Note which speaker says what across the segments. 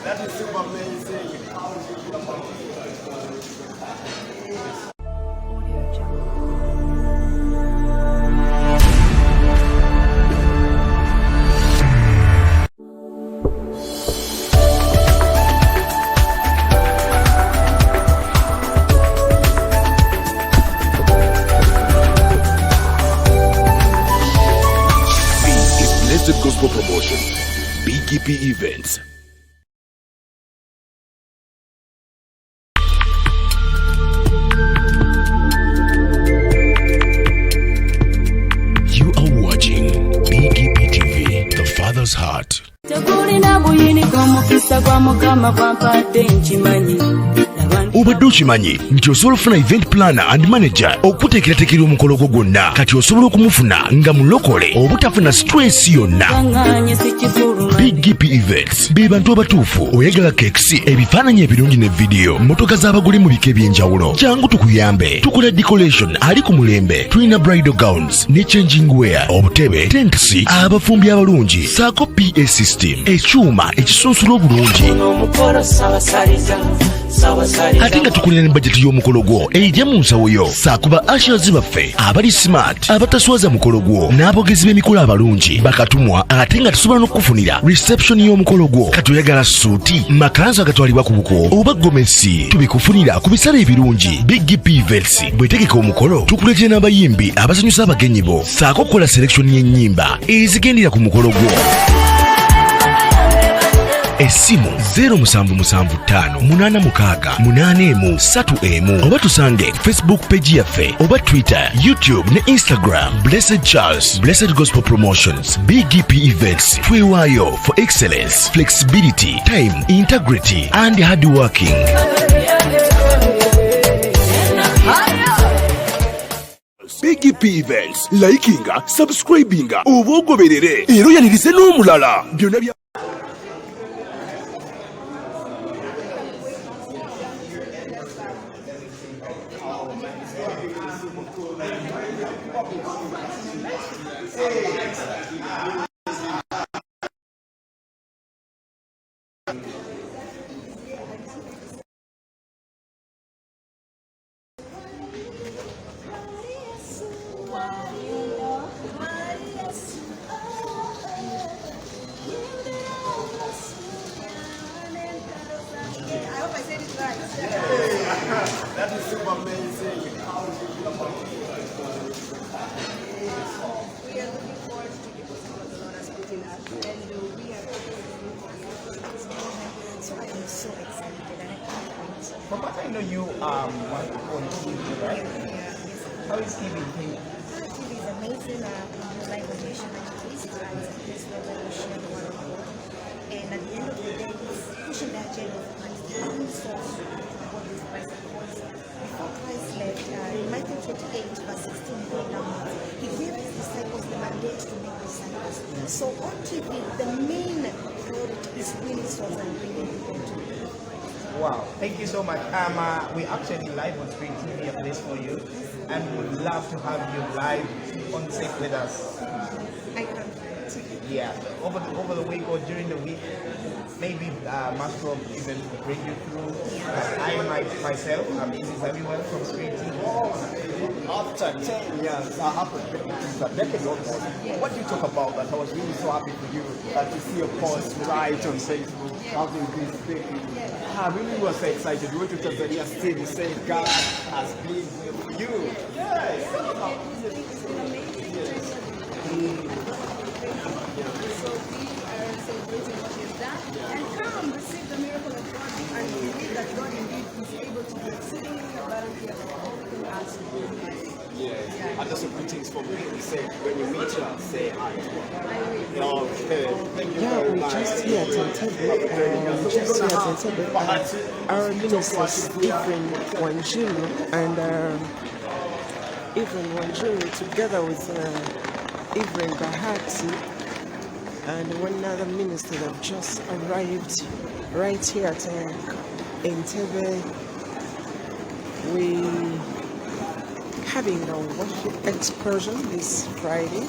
Speaker 1: That is super amazing.
Speaker 2: Gospel promotion, BGPevents. You are watching BGP TV, the Father's Heart. Obadde okimanyi nti osobola okufuna event planner and manager okuteekerateekera omukolo gwo gwonna kati osobola okumufuna nga mulokole obutafuna stress yonna. BGPevents be bantu abatuufu oyagala kekisi ebifaananyi ebirungi ne vidiyo motoka z'abagole mu bika eby'enjawulo jangu tukuyambe tukola decoration ali ku mulembe tulina bridal gowns ne changing wear obutebe tenkisi abafumbi abalungi saako PA system ekyuma ekisunsula obulungi ate nga tukulira ne bajeti y'omukolo gwo ejja mu nsawo yo saakuba ashers baffe abali smart abataswaza mukolo gwo n'abogezi b'emikolo abalungi bakatumwa ate nga tusobola n'okukufunira reception y'omukolo gwo kati oyagala suuti makanzu agatwalibwa ku buko oba gomesi tubikufunira ku bisale ebirungi. BGPevents bwetegeka omukolo tukuletera n'abayimbi abasanyusa abagenyi bo saako okukola selection y'ennyimba ezigendera ku mukolo gwo. Esimu 07758683 oba tusange Facebook page yaffe oba Twitter, YouTube ne Instagram. Blessed Charles, Blessed Gospel Promotions. BGPevents twewaayo for excellence, flexibility, time, integrity and hard working. BGPevents likinga, subscribinga oba ogoberere era oyanirize n'omulala byonna bya
Speaker 1: That is super amazing.
Speaker 3: We are looking forward to the possible Lord has put in us, and we are so I am so excited and I can't wait.
Speaker 4: From what I know, you on TV, right?
Speaker 3: Yeah.
Speaker 4: How is TV in Kenya?
Speaker 3: TV is amazing. We do live audition activities and this revolution one of God. And at the end of the day, it's pushing the agenda of Christ. Bringing souls to God with Christ. Because before Christ left, in Matthew 28, verse 16, going downwards, he gave his disciples the mandate to make disciples. So on TV, the main priority is winning souls and bringing people to God.
Speaker 4: Wow, thank you so much. We actually live on Screen TV, a place for you, and would love to have you live on set with us.
Speaker 3: I can't wait.
Speaker 4: Yeah, over the week or during the week, maybe Master of Events will bring you through. I myself, I'm Easy Samuel from Screen TV.
Speaker 1: After 10 years, I have a decade almost. What do you talk about that? I was really so happy for you to see a post right on Facebook having this thing. I really was so excited. You went to Tanzania, still the same God has been with you. Yes.
Speaker 3: So we are celebrating what he has done. And come receive the miracle of God and believe that God indeed is able to do exceedingly abundantly above all we can ask.
Speaker 1: Yeah. And also greetings from me. We say when you meet her, say hi to her. Okay. Thank you very much.
Speaker 5: Just here at Entebbe, our ministers, EBahati and EWanjiru, together with EBahati and one other minister have just arrived right here at Entebbe. We having a worship excursion this Friday,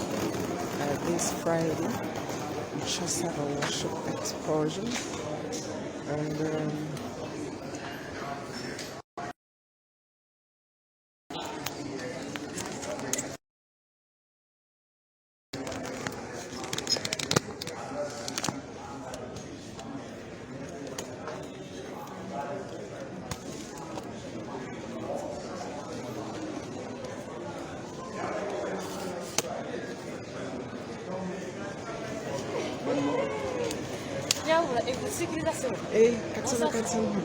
Speaker 5: just had a worship explosion, and Katsuna.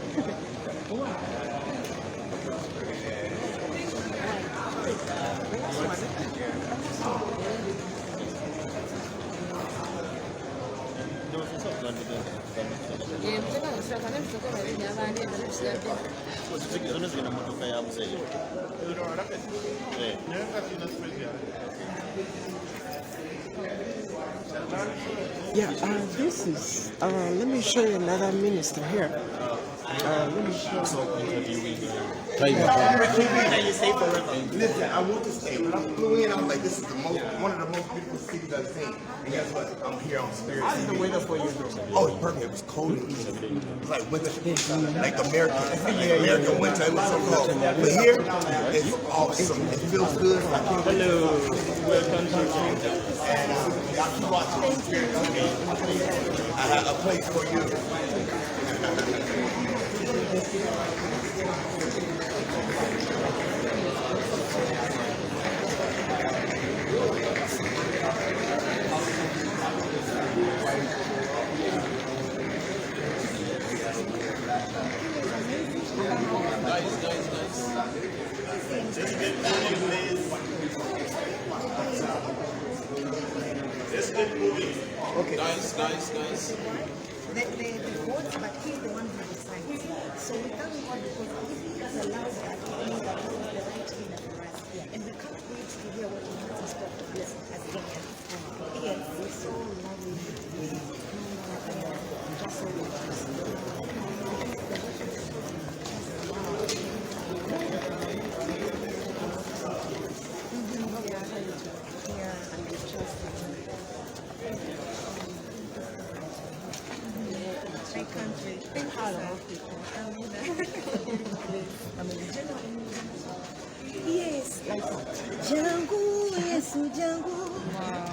Speaker 5: Yeah, this is, let me show you another minister here. Let me show you.
Speaker 4: Listen, I want to stay. When I flew in, I was like, this is one of the most beautiful cities I've seen. And guess what? I'm here on Spirit. How's the weather for you? Oh, it's perfect. It was cold and easy. It was like winter, like American winter. It was so cold. But here, it's awesome. It feels good. Hello. Welcome to and y'all keep watching Spirit. I have a place for you.
Speaker 6: Okay. Nice.
Speaker 3: The votes, but he's the one who decides. So we thank God because he has allowed that he knows that he is the right leader for us. And we can't wait to hear what he has in store for us as Kenyans. Yes, it's so lovely. Just so I can't wait. Thank you, yes. Jangu, Yesu Jangu,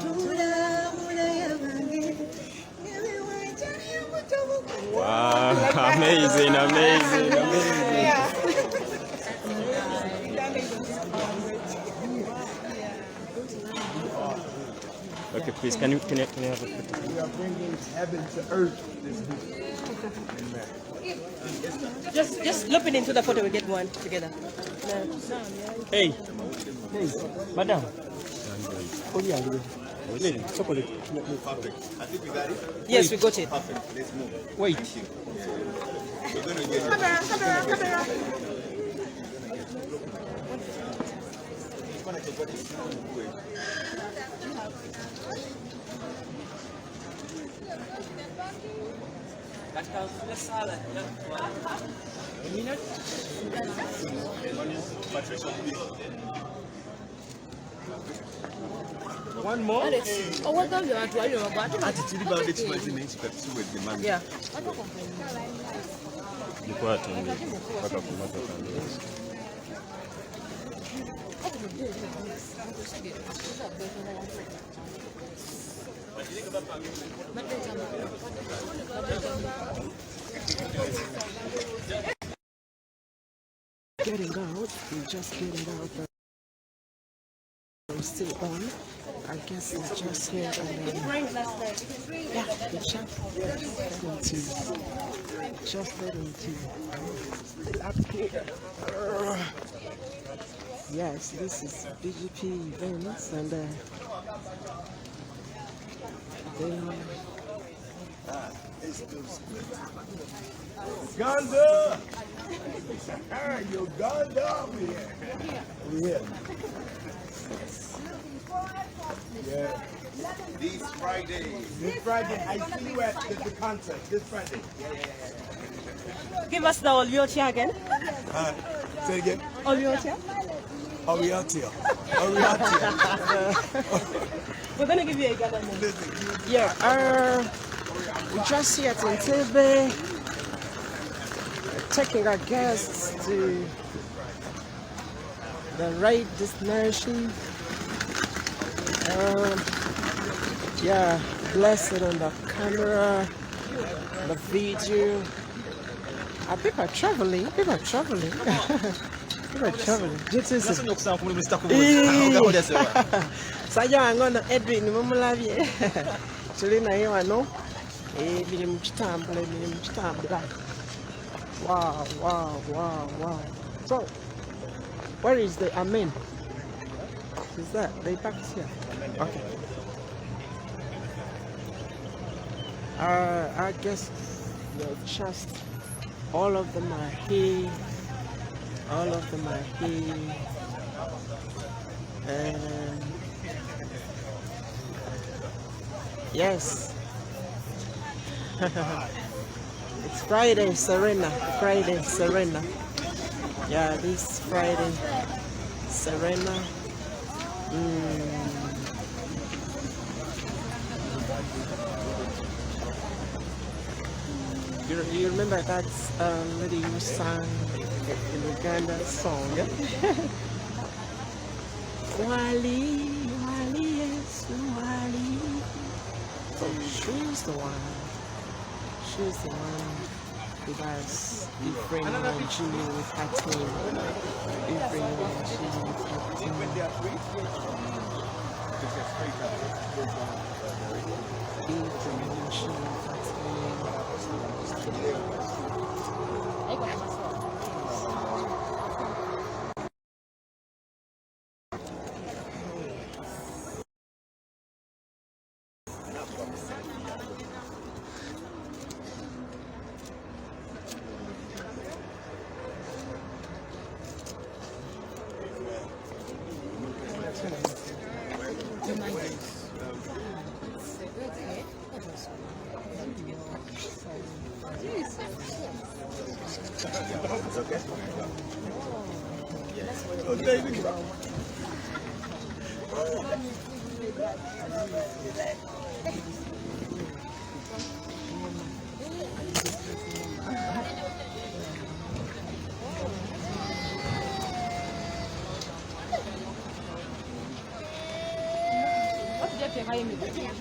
Speaker 3: Tula Yabange.
Speaker 6: Wow, amazing.
Speaker 3: Yeah.
Speaker 6: Okay, please, can you have a photo?
Speaker 1: We are bringing heaven to earth this week.
Speaker 7: Just looping into the photo, we get one together.
Speaker 6: Hey, madam. Oh yeah, chocolate.
Speaker 4: Perfect. I think we got it.
Speaker 7: Yes, we got it.
Speaker 4: Perfect. Let's move.
Speaker 6: Wait.
Speaker 4: We're going to get it.
Speaker 1: One more?
Speaker 7: Oh, what time you are doing? Yeah.
Speaker 5: Getting out, we're just getting out. We're still on. I guess it's just here and then. Yeah, we just heading to up here. Yes, this is BGPevents and
Speaker 1: Uganda! Uganda! Yeah. Yeah.
Speaker 4: This Friday.
Speaker 1: This Friday, I see you at the concert. This Friday.
Speaker 7: Give us the Oliotia again.
Speaker 1: Say it again.
Speaker 7: Oliotia.
Speaker 1: Are we out here?
Speaker 7: We're gonna give you a Ugandan name.
Speaker 5: Yeah, we just here at Entebbe, taking our guests to the right destination. Yeah, blessed on the camera, the video. People are traveling. People are traveling. People are traveling. Saya ngono Edwin mumulabye. Tuli naye wano. Bili mu kitambula. Wow. So, where is the Amen? Is that they packed here? Okay. I guess just all of them are here. And yes. It's Friday, Serena. Yeah, this Friday, Serena. You remember that lady who sang in Uganda song? Wali, yes, Wali. So she's the one who does EWanjiru with her team. EWanjiru with her team.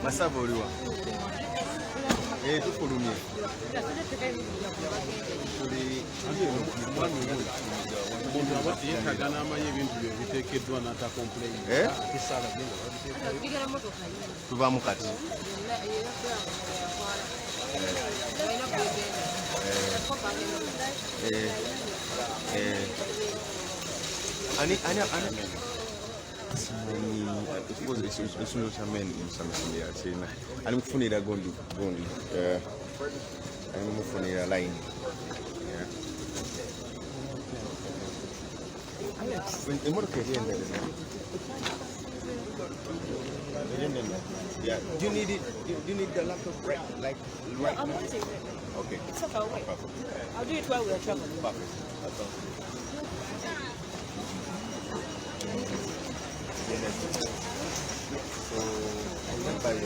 Speaker 4: Masava oliwa. Tufulumye.
Speaker 8: Omuntu abadde yeetaaga n'amanya ebintu bye biteekeddwa n'ata complain.
Speaker 4: Tuvaamu kati. Ekisumiro kya men musamusumira kirina ali mukufunira gondi ali mumufunira line emotoka eri endala. Yeah. Do you need it? Do you need the laptop right now?
Speaker 7: I'm waiting.
Speaker 4: Okay.
Speaker 7: It's okay, I'll wait.
Speaker 4: Perfect.
Speaker 7: I'll do it while we're traveling.
Speaker 4: Perfect. That sounds good. So, I'm going to buy you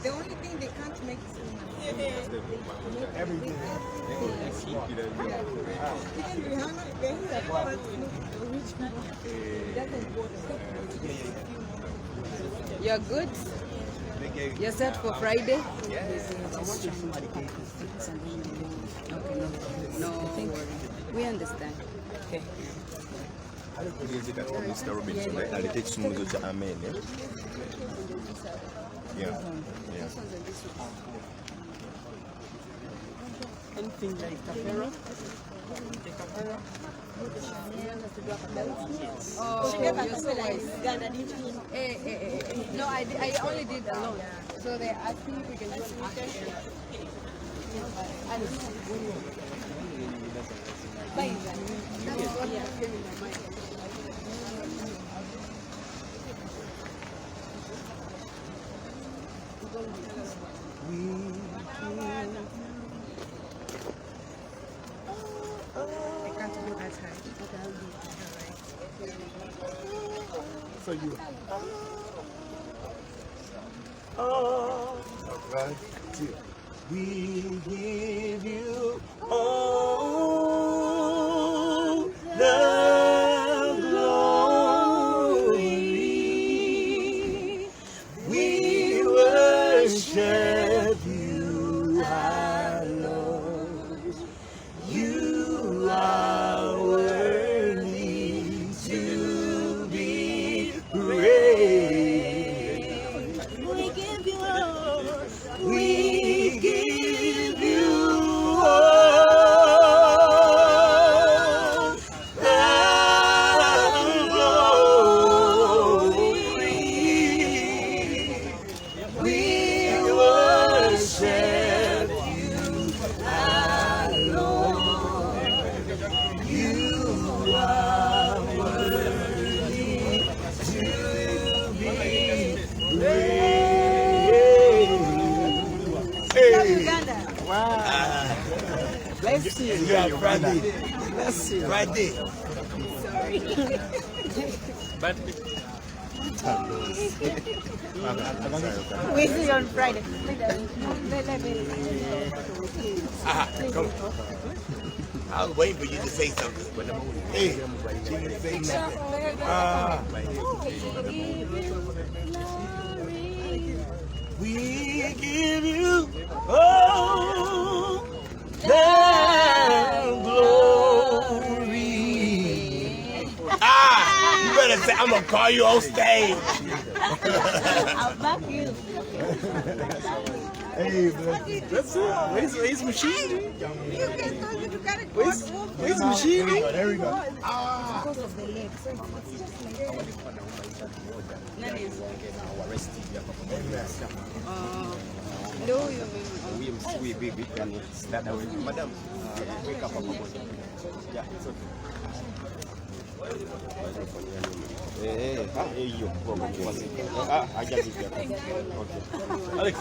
Speaker 9: The only thing they can't make is
Speaker 1: Everything.
Speaker 9: You're good? You're set for Friday? No, we understand. Okay.
Speaker 4: Mr. Robinson, I'll take some of the Amen. Yeah.
Speaker 5: Anything like Capera?
Speaker 9: Oh, you're so wise. No, I only did alone. So they're asking if we can do an action. That is what came in my mind.
Speaker 3: I can't do that high.
Speaker 1: So you. Right. We give you all the glory. We worship you, our Lord. You are worthy to be praised. We give you all. We give you all the glory. We worship you, our Lord. You are worthy to be praised.
Speaker 3: Uganda.
Speaker 5: Wow. Bless you.
Speaker 1: Yeah, Friday.
Speaker 5: Bless you.
Speaker 1: Friday.
Speaker 6: But
Speaker 3: We see you on Friday.
Speaker 4: Come. I was waiting for you to say something. Hey, she didn't say nothing. We give you all the glory. You better say, I'm gonna call you on stage.
Speaker 3: I'll back you.
Speaker 1: Hey,
Speaker 5: That's it. Where's machine? Where's
Speaker 1: there
Speaker 5: machine?
Speaker 1: we go.
Speaker 3: Because of the leg. So it's just
Speaker 1: Madam, wake up. Yeah, it's okay.
Speaker 6: Alex,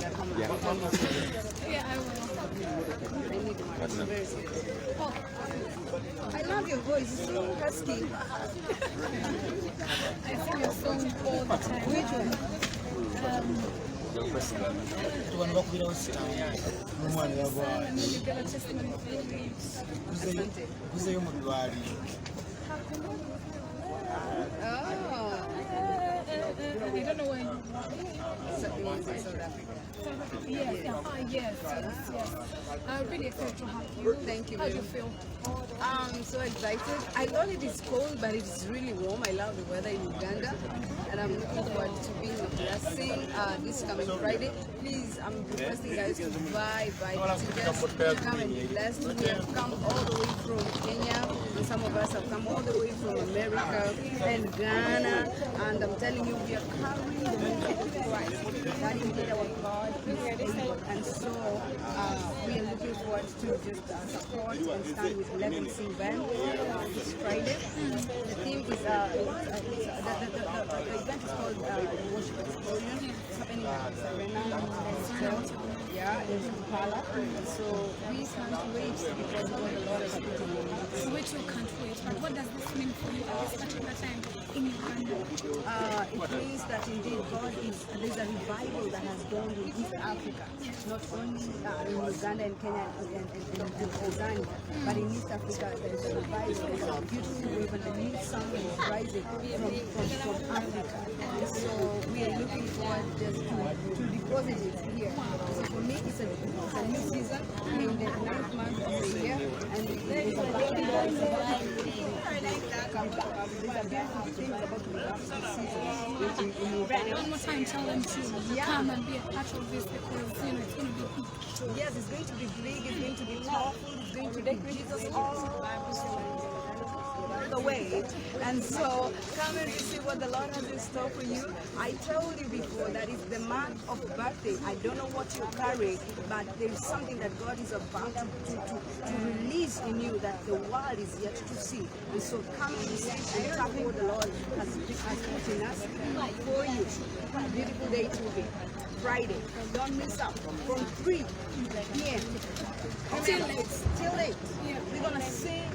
Speaker 9: I love your voice. It's so husky.
Speaker 10: I sing your song all the time.
Speaker 9: Which one?
Speaker 10: I don't know when.
Speaker 9: South Africa.
Speaker 10: Yes, yes. I'm really excited to have you.
Speaker 9: Thank you
Speaker 10: How do you
Speaker 9: very
Speaker 10: feel?
Speaker 9: I'm so excited. I know it is cold, but it's really warm. I love the weather in Uganda, and I'm looking forward to being a blessing this coming Friday. Please, I'm requesting guys to buy tickets to come and be blessed. We have come all the way from Kenya, and some of us have come all the way from America and Ghana, and I'm telling you, we are carrying the message of Christ. That is indeed our God is able, and so we are looking forward to just support and stand with Legacy Band this Friday. The theme is the event is called Worship Explosion. It's happening at Serena Hotel, in Kampala. So we can't wait because we want a lot of people.
Speaker 10: So we too can't wait. But what does this mean for you at this particular time in Uganda?
Speaker 9: It means that indeed there's a revival that has dawned in East Africa, not only in Uganda and Kenya and Tanzania, but in East Africa there is a revival. There's a beautiful wave and the new sound is rising from Africa. So we are looking forward just to deposit it here. So for me, it's a new season in the 9th month of the year, and there's a beautiful thing about the last season in Uganda.
Speaker 10: One more time, tell them to come and be a part of this because it's going to be big.
Speaker 9: Yes, it's going to be big, it's going to be powerful, it's going to be Jesus all. the way. And so come and receive what the Lord has in store for you. I told you before that it's the month of birthday. I don't know what you carry, but there is something that God is about to release in you that the world is yet to see. And so come and receive and tap what the Lord has put in us for you. A beautiful day to be. Friday. Don't miss out. From 3 p.m. till late. We're gonna sing.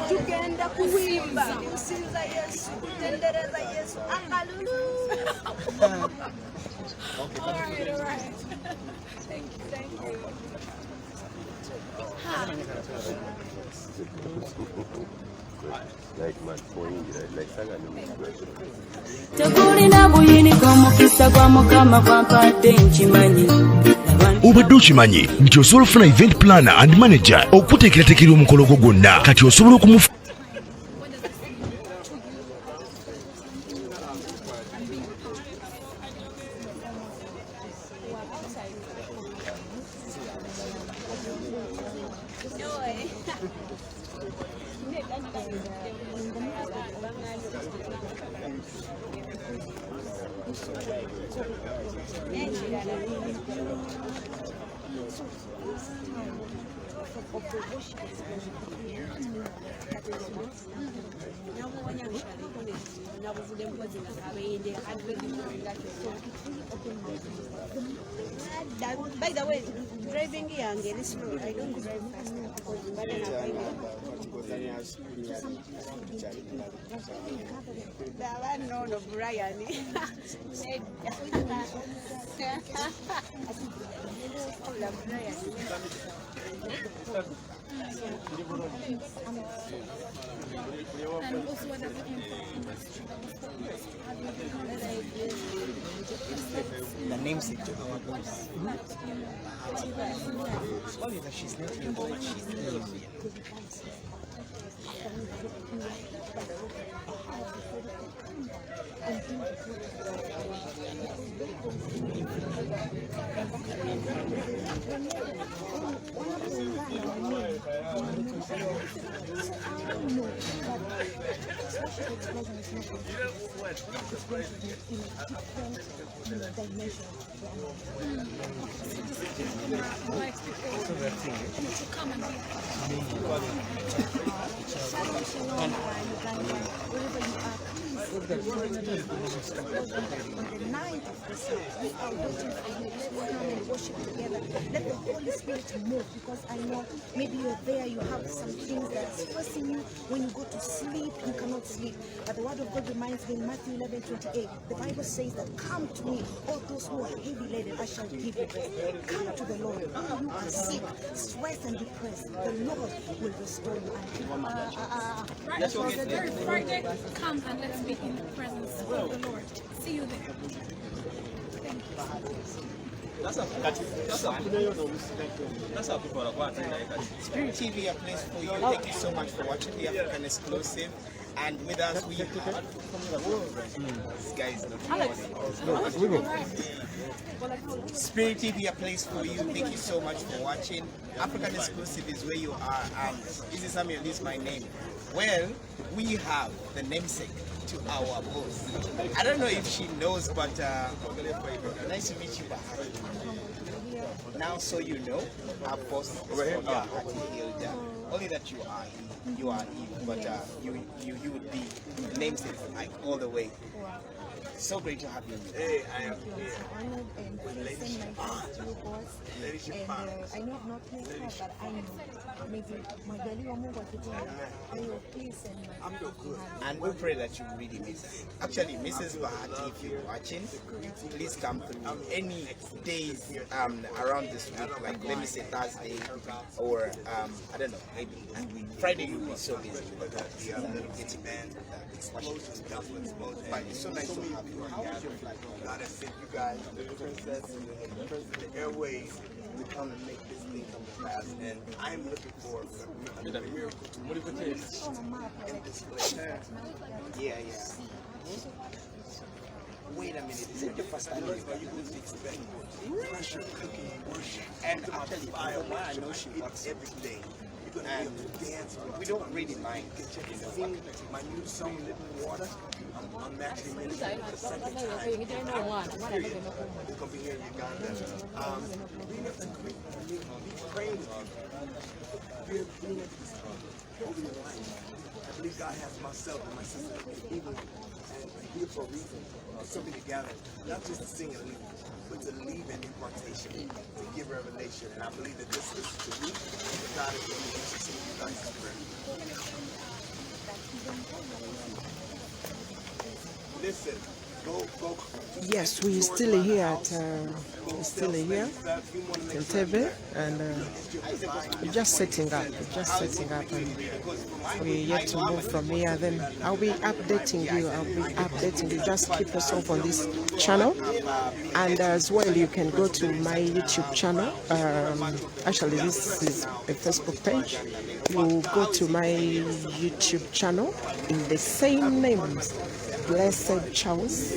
Speaker 9: Tugenda kuimba kusinza Yesu kutendereza Yesu hallelujah. All right. Thank you.
Speaker 11: Tekulina buyiniko mukisa gwa Mukama kwampadde nkimanyi.
Speaker 2: Obadde okimanyi nti osobola okufuna event planner and manager okuteekerateekera omukolo gwo gwonna kati osobola okumufu
Speaker 3: By the way, driving young, I don't drive fast no, Brian.
Speaker 10: And also what does it mean
Speaker 12: the namesake to our boss. Only that she's not here, but she's here.
Speaker 3: Let the Holy Spirit move, because I know maybe you're there, you have some things that's stressing you. When you go to sleep, you cannot sleep. But the word of God reminds me in Matthew 11:28, the Bible says that come to me, all those who are heavy laden, I shall give you rest. Come to the Lord. You are sick, stressed and depressed. The Lord will restore you.
Speaker 10: Right, so the third Friday, come and let's be in the presence of the Lord. See you there. Thank you.
Speaker 12: That's how people are watching. Spirit TV, a place for you. Thank you so much for watching the African exclusive. And with us, we have this guy is Spirit TV, a place for you. Thank you so much for watching. African exclusive is where you are. And this is Samuel, this is my name. Well, we have the namesake to our boss. I don't know if she knows, but nice to meet you, Bahati. Now, so you know, our boss is only that you are Eve, but you would be namesake like all the way. So great to have you. Hey, I am here.
Speaker 3: Honored and pleased my thanks to you, boss. And I know not her, but I know maybe Magaliwa Mungu akitenda. Please send my
Speaker 12: and we pray that you really miss us. Actually, Mrs. Bahati, if you're watching, please come through any days around this week, like let me say Thursday or I don't know, maybe Friday you'll be so busy with the band. But it's so nice to have you. How was your flight?
Speaker 4: God has sent you guys, the princess and the airways, to come and make this thing come to pass. And I'm looking forward to a miracle to move in this place.
Speaker 12: Yeah. wait a minute, is it the first time you expect pressure cooking worship? And I'll tell you, for me, I know she works every day. And we don't really mind.
Speaker 4: Sing my new song, Living Water. I'm actually ministering for the second time. We're going to be here in Uganda. Being able to greet me, praying over your life. I believe God has myself and my sister even here for a reason. Something together, not just to sing and leave, but to leave an impartation, to give revelation. And I believe that this is the week that God is going to be to you guys' prayer. Listen, go.
Speaker 5: Yes, we're still here at Entebbe, and we're just setting up, and we're yet to move from here. Then I'll be updating you. Just keep yourself on this channel, and as well you can go to my YouTube channel. Actually, this is a Facebook page. You go to my YouTube channel in the same names. Blessed Charles,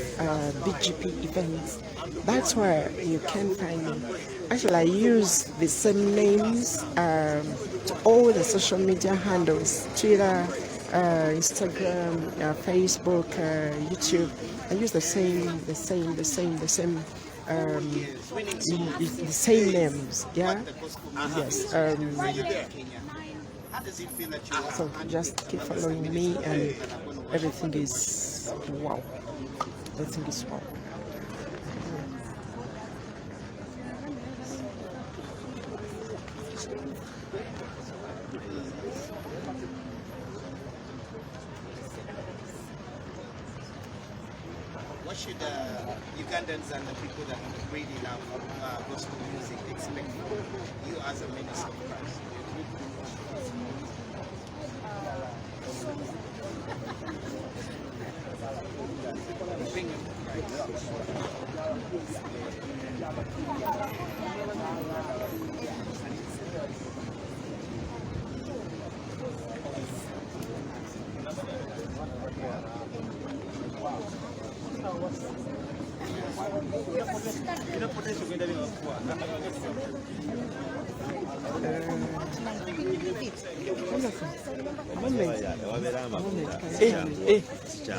Speaker 5: BGPevents. That's where you can find me. Actually, I use the same names to all the social media handles: Twitter, Instagram, Facebook, YouTube. I use the same names. Yeah. Yes. So just keep following me, and everything is wow. Everything is wow.
Speaker 12: What should Ugandans and the people that really love gospel music expect from you as a minister of Christ?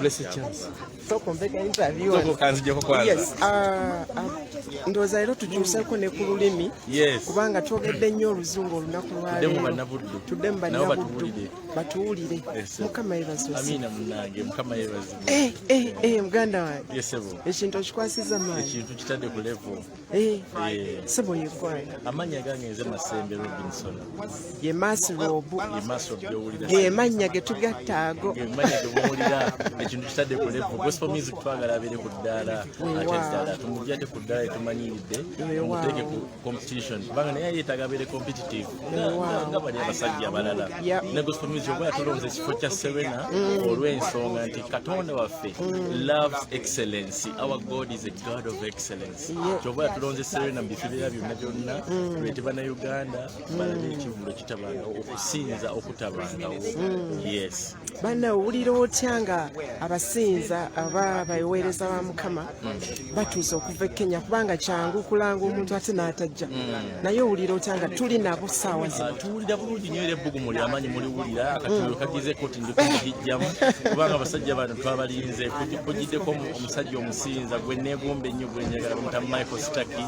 Speaker 5: Blessed chance. Yes. Ndowooza leero tukyuseeko ne ku lulimi kubanga twogedde nnyo oluzungu olunaku lwaleero. Tuddemu bannabuddu batuwulire. Mukama yeebazibwe. Muganda wange ekintu okikwasiza maanyi.
Speaker 13: Ekintu kitadde ku level.
Speaker 5: Ssebo yeggwayo.
Speaker 13: Amannya gange nze Masembe Robinson.
Speaker 5: Ye Masrobu.
Speaker 13: Ye
Speaker 5: mannya ge tugatta ago.
Speaker 13: Ye mannya ge muwulira. Ekintu kitadde ku level. Gospel music twagala abeere ku ddaala ate ddaala tumugye ate ku ddaala etumanyiridde tumuteeke ku competition kubanga naye yeetaaga abeere competitive nga bali abasajja abalala ne gospel music oba yatulonza ekifo kya Serena olw'ensonga nti Katonda waffe loves excellence. Our God is a God of excellence. Kyoba yatulonze Serena mu bifo byera byonna byonna lwete bannayuganda balabe ekivulo kitabangawo okusinza okutabangawo. Yes.
Speaker 5: Banna owulira otya nga abasinza aba abaweereza ba Mukama batuuza okuva e Kenya kubanga kyangu kulanga omuntu ate n'atajja naye owulira otya nga tuli nabo ssaawa zino?
Speaker 13: Tuwulira bulungi nnyo era ebbugumu ly'amaanyi muliwulira akatulo kagizeeko ti ndikugijjamu kubanga abasajja bano twabalinze kugiddeko omusajja omusinza gwe neegomba ennyo gwe njagala bamuta MStuckey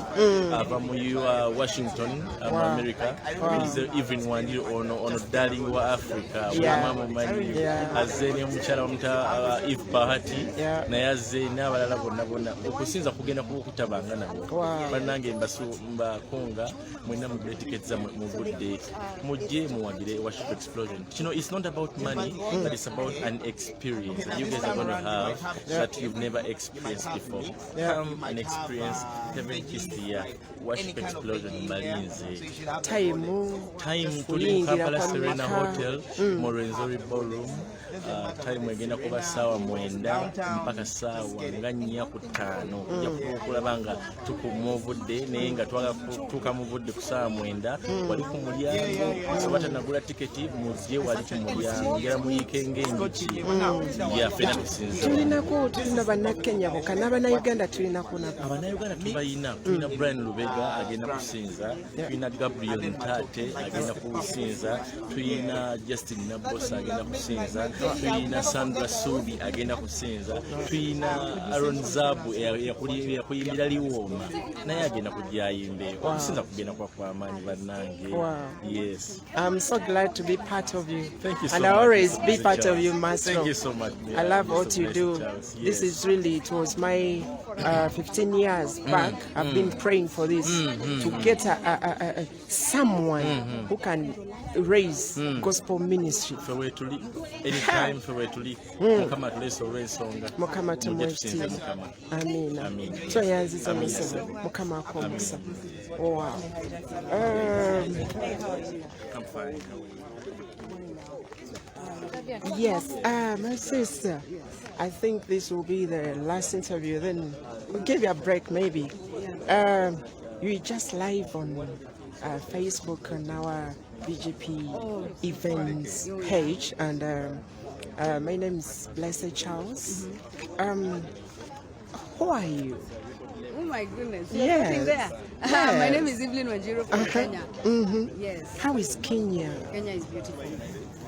Speaker 13: ava mu Washington mu America. EWanjiru ono darling wa Africa bwama mumanyi azze ne omukyala bamuta EBahati naye azze n'abalala bonna okusinza kugenda kukutabanga nabo bannange mbakonga mwena mugule tickets mu budde mujje muwagire worship explosion. You know, it's not about money but it's about an experience that you guys are going to have that you've never experienced before. Come and experience Heaven Kissed Year worship explosion in Malinze.
Speaker 5: Time
Speaker 13: Tuli mu Kampala Serena Hotel, Morenzori Ballroom. time egenda kuba ssaawa 9 mpaka ssaawa nga 4 ku 5 ojja kulaba nga tukuma obudde naye nga twagatuuka mu budde ku ssaawa 9 wali ku mulyango oba tanagula tiketi muzye wali ku mulyango ngera muyiike ng'enjuki yafena tusinza
Speaker 5: tulina bannakenya bokka n'abannayuganda tulinako nabo
Speaker 13: abannayuganda tubayina tulina Brian Lubega agenda kusinza tulina Gabriel Ntate agenda kusinza tulina Justin Nabosa agenda kusinza tulina Sandra Sudi agenda kusinza tulina Aaron Zabu yakuyimbira Liwoma naye agenda kujja ayimbe okusinza kugenda kwamaanyi bannange. Yes,
Speaker 5: I'm so glad to be part of you.
Speaker 13: Thank you so
Speaker 5: and
Speaker 13: much.
Speaker 5: I always be part of you, Master.
Speaker 13: Thank you so much.
Speaker 5: I love what you do. This is really, it was my 15 years back. I've been praying for this to get someone who can raise gospel ministry.
Speaker 13: Anytime for where to live. Mukama tuleso olw'ensonga.
Speaker 5: Mukama tumwetire. Amina. So yanziza musaba. Mukama akomisa. Wow.
Speaker 13: I'm fine.
Speaker 5: Yes, my sister, I think this will be the last interview. Then we'll give you a break, maybe. You're just live on Facebook on our BGP events page, and my name is Blessed Charles. Who are you?
Speaker 9: Oh my goodness.
Speaker 5: Yes.
Speaker 9: There.
Speaker 5: Yes.
Speaker 9: My name is EWanjiru from Kenya. Yes.
Speaker 5: How is Kenya?
Speaker 9: Kenya is beautiful.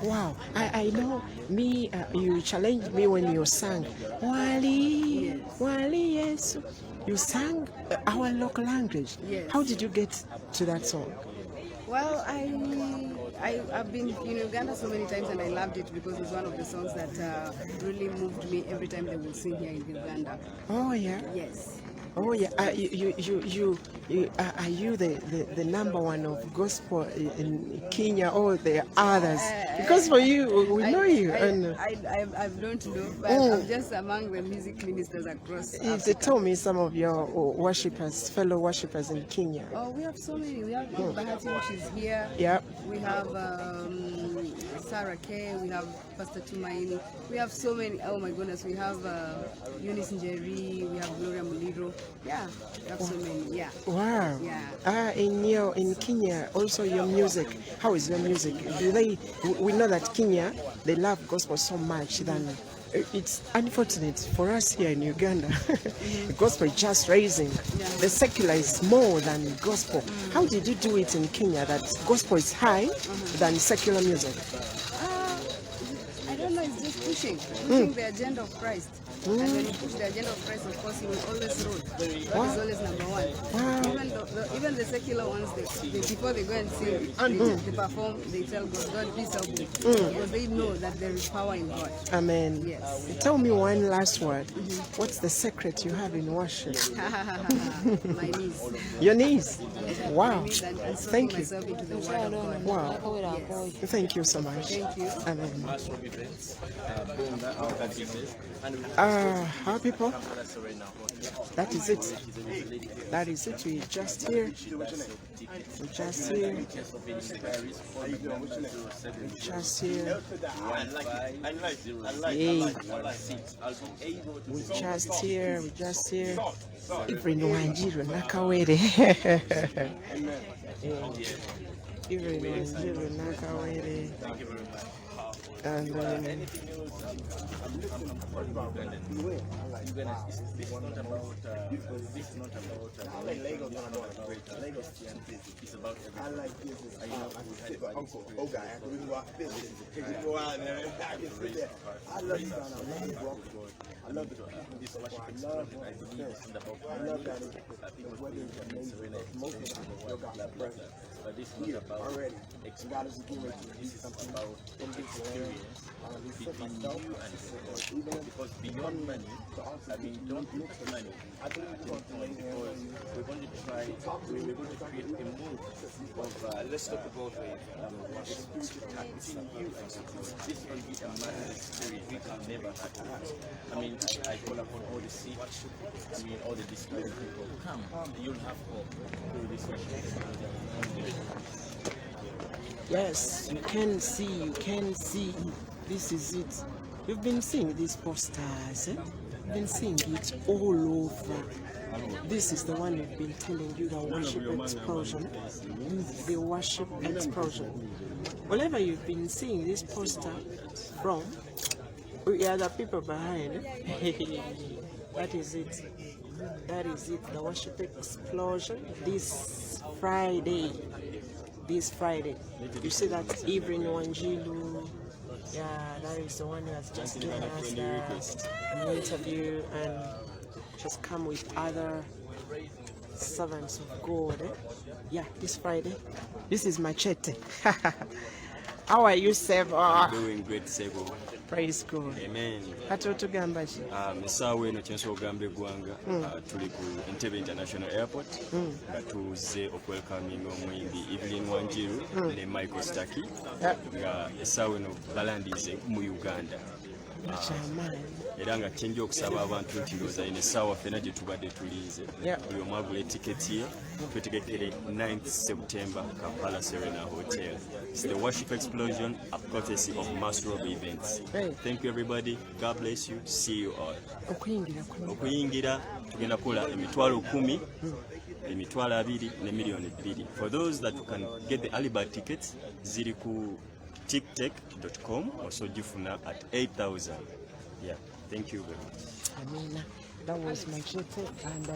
Speaker 5: Wow, I know me, you challenged me when you sang Wali, Wali, yes. You sang our local language.
Speaker 9: Yes.
Speaker 5: How did you get to that song?
Speaker 9: Well, I've been in Uganda so many times and I loved it because it's one of the songs that really moved me every time they will sing here in Uganda.
Speaker 5: Oh yeah.
Speaker 9: Yes.
Speaker 5: Oh yeah. Are you the number one of gospel in Kenya or the others? Because for you, we know you.
Speaker 9: I don't know, but I'm just among the music ministers across Africa.
Speaker 5: They told me some of your worshippers, fellow worshippers in Kenya.
Speaker 9: Oh, we have so many. We have EBahati, which is here.
Speaker 5: Yep.
Speaker 9: We have Sarah K. We have Pastor Tumaini. We have so many. Oh my goodness. We have Eunice Njeri. We have Gloria Muliro. Yeah, we have so many. Yeah.
Speaker 5: Wow.
Speaker 9: Yeah.
Speaker 5: In Kenya, also your music. How is your music? We know that Kenya, they love gospel so much than. It's unfortunate for us here in Uganda. Gospel is just raising. The secular is more than gospel. How did you do it in Kenya that gospel is high than secular music?
Speaker 9: I don't know, it's just pushing the agenda of Christ. And when you push the agenda of Christ, of course, you will always rule. God is always number one. Even the secular ones, before they go and sing, they perform, they tell God, please help me. Because they know that there is power in God.
Speaker 5: Amen.
Speaker 9: Yes.
Speaker 5: Tell me one last word. What's the secret you have in worship?
Speaker 9: My knees.
Speaker 5: Your knees? Wow.
Speaker 9: My knees and
Speaker 5: Thank you.
Speaker 9: myself into the word of God.
Speaker 5: Wow.
Speaker 9: Yes.
Speaker 5: Thank you so much.
Speaker 9: Thank you.
Speaker 5: Amen. How people? That is it. That is it. We just here. We just here. Just here. Hey. We just here. We just here. EWanjiru nakawere. EWanjiru nakawere. And
Speaker 13: This is not it's about I love this worship experience. I believe it's not about but this is not about experience. This is about experience between you and God. Because beyond money, I mean, don't look for money at any point, because we're going to try, we're going to create a mood of let's talk about between you and God. This is going to be a massive experience we can never have. I mean, I call upon all the sick, I mean, all the discouraged people. Come, you'll have hope through this worship.
Speaker 5: Yes, you can see This is it. You've been seeing these posters, eh? You've been seeing it all over. This is the one we've been telling you, the worship explosion. The worship explosion. Wherever you've been seeing this poster from, we are the people behind. That is it. That is it. The worship explosion this Friday. This Friday. You see that EWanjiru. Yeah, that is the one who has just given us an interview and just come with other servants of God. Yeah, this Friday. This is Machete. How are you, Sebo?
Speaker 14: Doing great, Sebo.
Speaker 5: Praise God.
Speaker 14: Amen.
Speaker 5: Katoto gamba ki?
Speaker 14: Mesaawa eno kyenso ogamba eggwanga tuli ku Entebbe International Airport nga tuze okwelkaminga omuyimbi EWanjiru ne MStuckey nga essaawa eno balandize mu Uganda. Era nga kyenja okusaba abantu nti ndowooza eno essaawa ffena gye tubadde tulinze buli omu agula etiketi ye twetegekere 9th September Kampala Serena Hotel. It's the worship explosion courtesy of MStuckey. Thank you everybody. God bless you. See you all. Okuyingira tugenda kukola emitwalo 10 emitwalo 2 ne million 2. For those that can get the early bird tickets ziri ku ticktech.com also jifuna at 8,000. Yeah, thank you very much.
Speaker 5: Amina. That was Machete and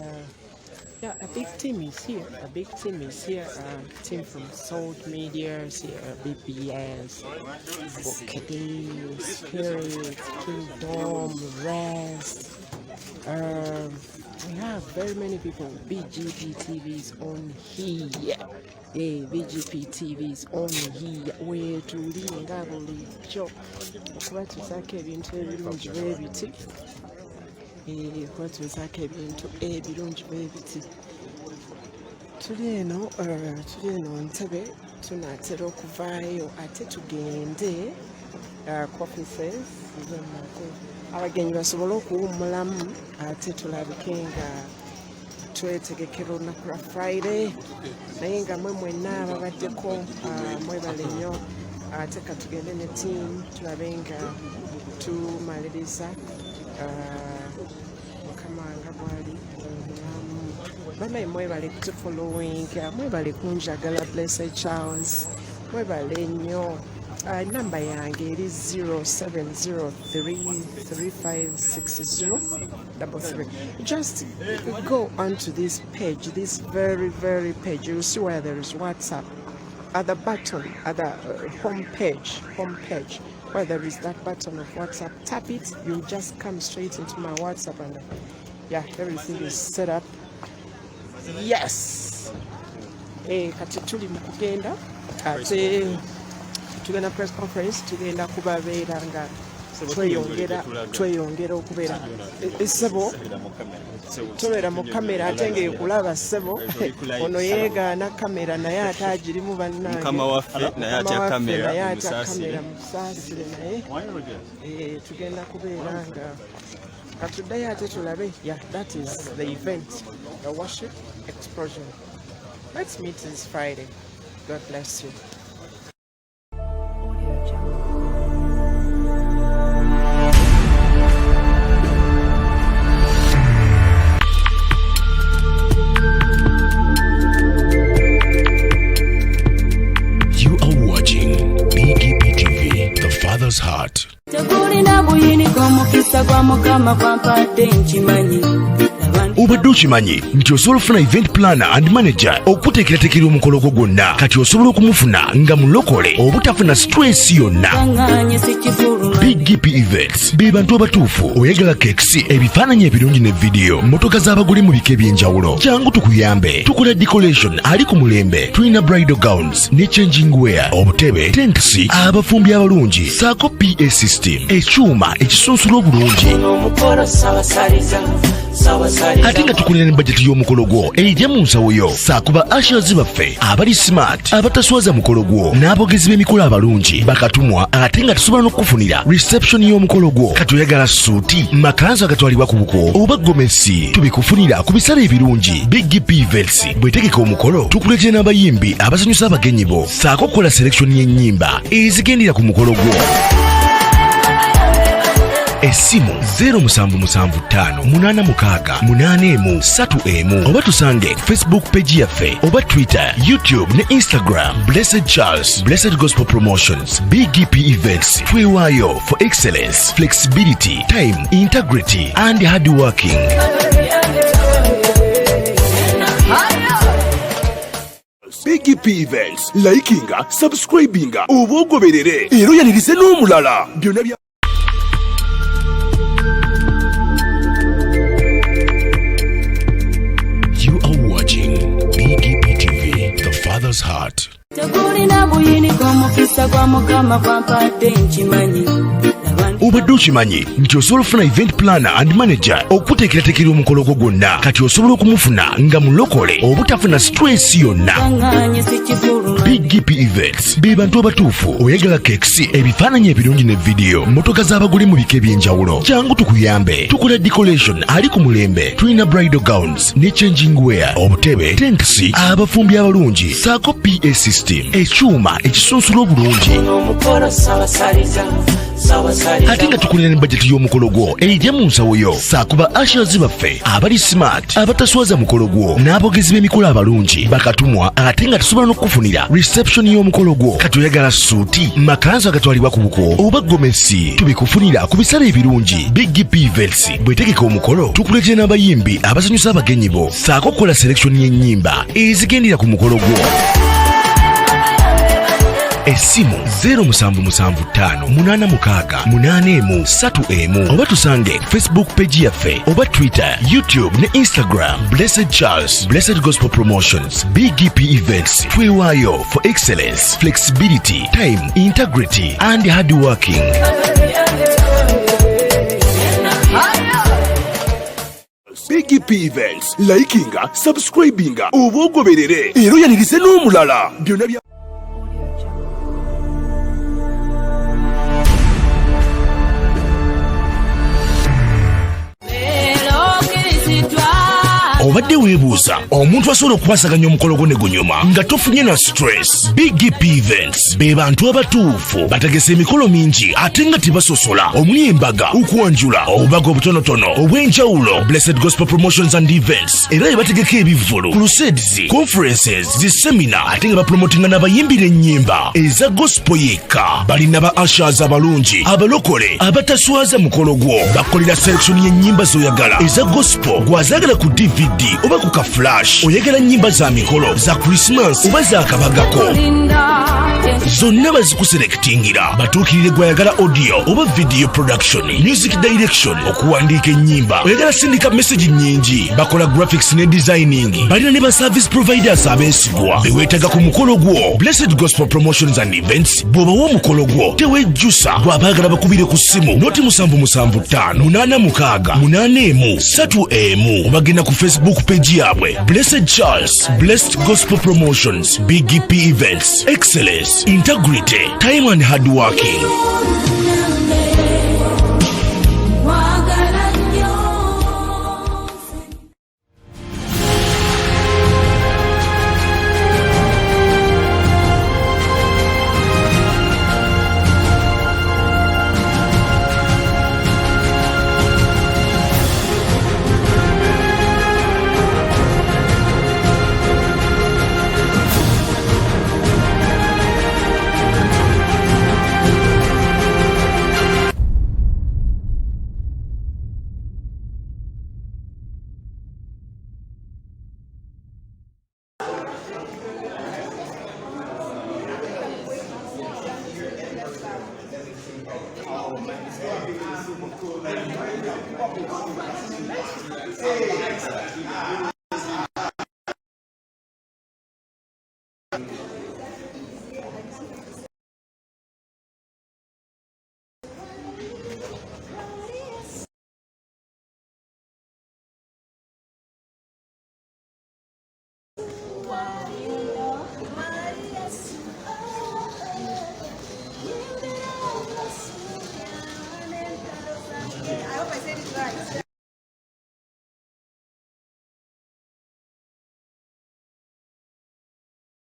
Speaker 5: yeah, a big team is here. A big team is here. Team from Salt Media is here. BPS, Bokede, Spirit, Kingdom, Rest. We have very many people. BGPTV is on here. Yeah, BGPTV is on here. Where to linga bulijjo okuba tuzaako ebintu ebirungi bwe biti. Kuba tuzaako ebintu ebirungi bwe biti. Tuli eno Ntebe tunaatera okuvaayo ate tugende conferences abagenyi basobole okuwummulamu ate tulabike nga twetegekera olunaku lwa Friday naye nga mwe mwenna ababaddeko mwebale nnyo ate katugende ne team tulabe nga tumaliriza mukama nga bwali omulamu banaye mwebale kutufollowing mwebale kunjagala Blessed Charles mwebale nnyo number yange eri 0703356033. Just go onto this page, this very page. You'll see where there is WhatsApp at the button, at the home page, where there is that button of WhatsApp. Tap it, you'll just come straight into my WhatsApp, and yeah, everything is set up. Yes. Kati tuli mu kugenda ate tugenda press conference tugenda kubabeera nga tweyongera okubeera essebo tubeera mu kamera ate ng'ekulaba ssebo ono yeegaana kamera naye ate agirimu bannange
Speaker 14: mukama waffe naye atya kamera
Speaker 5: musaasire naye tugenda kubeera nga katuddeyo ate tulabe. Yeah, that is the event, the worship explosion. Let's meet this Friday. God bless you.
Speaker 2: You are watching BGPTV, the Father's Heart. Obadde okimanyi nti osobola okufuna event planner and manager okuteekerateekera omukolo gwo gwonna kati osobola okumufuna nga mulokole obutafuna stress yonna. BGPevents be bantu abatuufu oyagala kekisi ebifaananyi ebirungi ne vidiyo mmotoka z'abagole mu bika eby'enjawulo kyangu tukuyambe tukola decoration ali ku mulembe tulina bridal gowns ne changing wear obutebe tentsi abafumbi abalungi saako PA system ekyuma ekisunsula obulungi ate nga tukulira ne bajeti y'omukolo gwo ejja mu nsawo yo saakuba ashes baffe abali smart abataswaza mukolo gwo n'abogezi b'emikolo abalungi bakatumwa ate nga tusobola n'okufunira reception y'omukolo gwo kati oyagala suuti makanzu agatwalibwa ku buko oba gomesi tubikufunira ku bisale ebirungi. BGPevents bwetegeka omukolo tukuletera n'abayimbi abasanyusa abagenyi bo saako okukola selection y'ennyimba ezigendera ku mukolo gwo. Essimu 0775868131 oba tusange Facebook page yaffe oba Twitter, YouTube ne Instagram. Blessed Charles, Blessed Gospel Promotions, BGPevents. Twewayo for excellence, flexibility, time, integrity and hard working.
Speaker 15: BGPevents, likinga, subscribinga, obogoberere, ero yanirize n'omulala. Byonna bya
Speaker 2: You are watching BGPTV, The Father's Heart. Obadde okimanyi nti osobola okufuna event planner and manager okuteekerateekera omukolo gwo gwonna kati osobola okumufuna nga mulokole obutafuna stress yonna. BGPevents be bantu abatuufu oyagala kekisi ebifaananyi ebirungi ne vidiyo motoka z'abagole mu bika eby'enjawulo kyangu tukuyambe tukola decoration ali ku mulembe tulina bridal gowns ne changing wear obutebe tentsi abafumbi abalungi saako PA system ekyuma ekisunsula obulungi ate nga tukulira ne bajeti y'omukolo gwo ejja mu nsawo yo saakuba ashers baffe abali smart abataswaza mukolo gwo n'abogezi b'emikolo abalungi bakatumwa ate nga tusobola n'okukufunira reception y'omukolo gwo katoyagala suuti makanzu agatwalibwa ku buko oba gomesi tubikufunira ku bisale ebirungi. BGPevents bwetegeka omukolo tukuletera n'abayimbi abasanyusa abagenyi bo saako okukola selection y'ennyimba ezigendera ku mukolo gwo. Essimu 0775868131 oba tusange Facebook page yaffe oba Twitter, YouTube ne Instagram. Blessed Charles, Blessed Gospel Promotions, BGPevents. Twewayo for excellence, flexibility, time, integrity and hard working.
Speaker 15: BGPevents, likinga, subscribinga, obogoberere, ero yanirize n'omulala. Byonna bya
Speaker 2: obadde weebuuza omuntu asobola okukwasaganya omukolo gwo ne gunyuma nga tofunye na stress. BGPevents be bantu abatuufu bategesa emikolo mingi ate nga tebasosola omuli embaga, okwanjula, obubaga obutonotono obw'enjawulo. Blessed Gospel Promotions and Events era ebategeka ebivvulu, crusades, conferences, zisemina ate nga bapromotinga n'abayimbira ennyimba eza gospel yekka. Balina ba ushers abalungi abalokole abataswaza mukolo gwo bakolera selection y'ennyimba z'oyagala eza gospel gwazagala ku DVD oba ku ka flash. Oyagala nnyimba za mikolo za Christmas oba za kabagako zonna bazikuselektingira batuukirire gwayagala audio oba video production, music direction, okuwandiika ennyimba. Oyagala sindika message nnyingi bakola graphics ne designing. Balina ne ba service providers abeesigwa beweetaga ku mukolo gwo. Blessed Gospel Promotions and Events bw'obawa omukolo gwo tewejjusa bw'abaagala bakubire ku ssimu noti 7758883 obagenda ku Facebook page yabwe Blessed Charles, Blessed Gospel Promotions, BGPevents. Excellence, integrity, time and hard working.